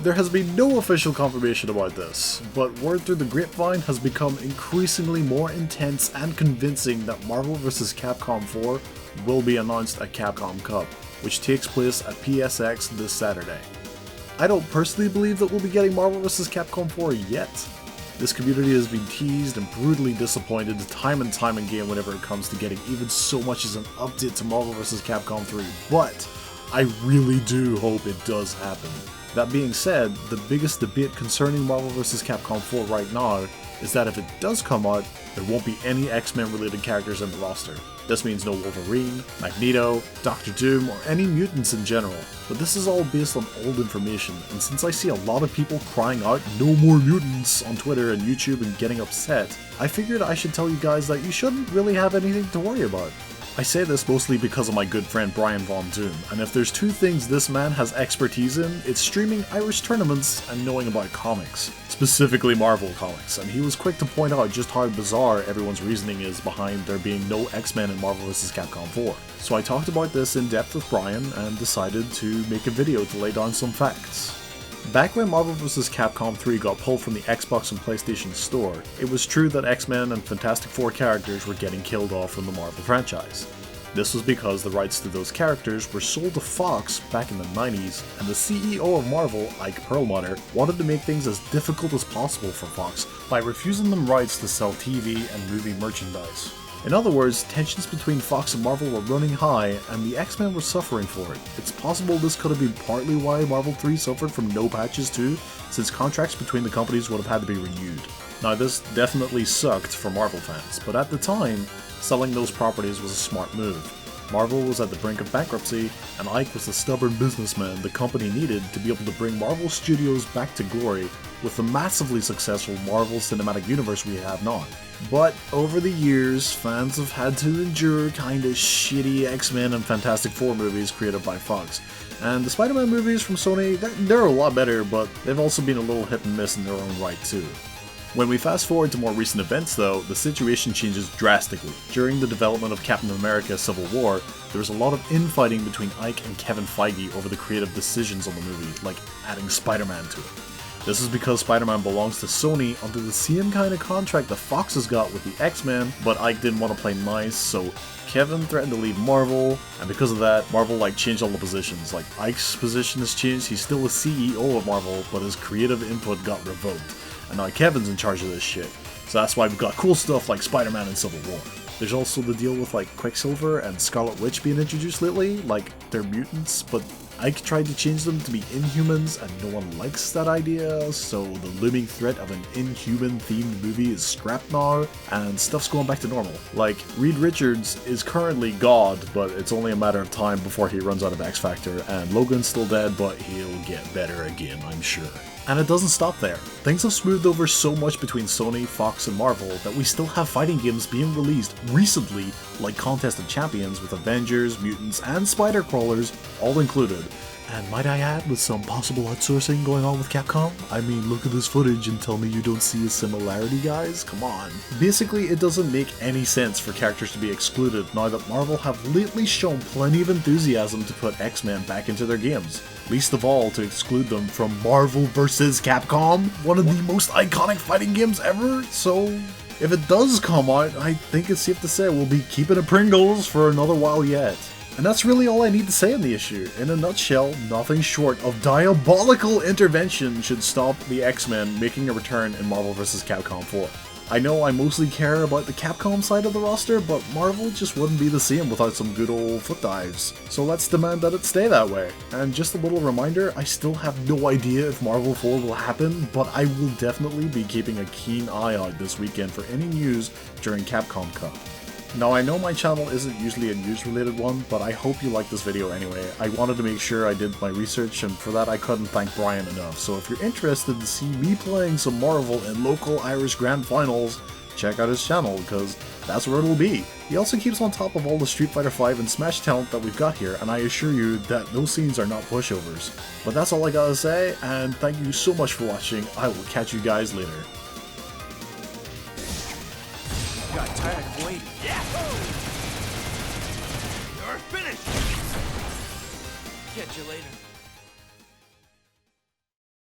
There has been no official confirmation about this, but word through the grapevine has become increasingly more intense and convincing that Marvel vs. Capcom 4 will be announced at Capcom Cup, which takes place at PSX this Saturday. I don't personally believe that we'll be getting Marvel vs. Capcom 4 yet. This community has been teased and brutally disappointed time and time again whenever it comes to getting even so much as an update to Marvel vs. Capcom 3, but I really do hope it does happen. That being said, the biggest debate concerning Marvel vs. Capcom 4 right now is that if it does come out, there won't be any X-Men related characters in the roster. This means no Wolverine, Magneto, Doctor Doom, or any mutants in general. But this is all based on old information, and since I see a lot of people crying out "no more mutants" on Twitter and YouTube and getting upset, I figured I should tell you guys that you shouldn't really have anything to worry about. I say this mostly because of my good friend BrianVonDoom, and if there's two things this man has expertise in, it's streaming Irish tournaments and knowing about comics, specifically Marvel comics, and he was quick to point out just how bizarre everyone's reasoning is behind there being no X-Men in Marvel vs. Capcom 4. So I talked about this in depth with Brian and decided to make a video to lay down some facts. Back when Marvel vs. Capcom 3 got pulled from the Xbox and PlayStation Store, it was true that X-Men and Fantastic Four characters were getting killed off from the Marvel franchise. This was because the rights to those characters were sold to Fox back in the 90s, and the CEO of Marvel, Ike Perlmutter, wanted to make things as difficult as possible for Fox by refusing them rights to sell TV and movie merchandise. In other words, tensions between Fox and Marvel were running high, and the X-Men were suffering for it. It's possible this could have been partly why Marvel 3 suffered from no patches too, since contracts between the companies would have had to be renewed. Now this definitely sucked for Marvel fans, but at the time, selling those properties was a smart move. Marvel was at the brink of bankruptcy, and Ike was the stubborn businessman the company needed to be able to bring Marvel Studios back to glory with the massively successful Marvel Cinematic Universe we have now. But over the years, fans have had to endure kinda shitty X-Men and Fantastic Four movies created by Fox. And the Spider-Man movies from Sony, they're a lot better, but they've also been a little hit and miss in their own right too. When we fast forward to more recent events though, the situation changes drastically. During the development of Captain America Civil War, there was a lot of infighting between Ike and Kevin Feige over the creative decisions on the movie, like adding Spider-Man to it. This is because Spider-Man belongs to Sony under the same kind of contract that Fox has got with the X-Men, but Ike didn't want to play nice, so Kevin threatened to leave Marvel, and because of that, Marvel changed all the positions. Like, Ike's position has changed, he's still the CEO of Marvel, but his creative input got revoked. And now Kevin's in charge of this shit. So that's why we've got cool stuff like Spider-Man and Civil War. There's also the deal with Quicksilver and Scarlet Witch being introduced lately, like they're mutants, but Ike tried to change them to be Inhumans and no one likes that idea, so the looming threat of an Inhuman-themed movie is scrapped now, and stuff's going back to normal. Like, Reed Richards is currently God, but it's only a matter of time before he runs out of X Factor, and Logan's still dead, but he'll get better again, I'm sure. And it doesn't stop there. Things have smoothed over so much between Sony, Fox, and Marvel that we still have fighting games being released recently, like Contest of Champions with Avengers, Mutants, and Spider Crawlers all included. And might I add, with some possible outsourcing going on with Capcom? I mean, look at this footage and tell me you don't see a similarity, guys? Come on. Basically, it doesn't make any sense for characters to be excluded now that Marvel have lately shown plenty of enthusiasm to put X-Men back into their games. Least of all, to exclude them from Marvel vs. Capcom, one of the most iconic fighting games ever, so if it does come out, I think it's safe to say we'll be keeping it Pringles for another while yet. And that's really all I need to say on the issue. In a nutshell, nothing short of diabolical intervention should stop the X-Men making a return in Marvel vs. Capcom 4. I know I mostly care about the Capcom side of the roster, but Marvel just wouldn't be the same without some good old foot dives. So let's demand that it stay that way. And just a little reminder, I still have no idea if Marvel 4 will happen, but I will definitely be keeping a keen eye out this weekend for any news during Capcom Cup. Now I know my channel isn't usually a news related one, but I hope you like this video anyway. I wanted to make sure I did my research, and for that I couldn't thank Brian enough. So if you're interested to see me playing some Marvel in local Irish Grand Finals, check out his channel, because that's where it'll be. He also keeps on top of all the Street Fighter V and Smash talent that we've got here, and I assure you that those scenes are not pushovers. But that's all I gotta say, and thank you so much for watching. I will catch you guys later. Got tired of waiting. Yeah! You're finished! Catch you later.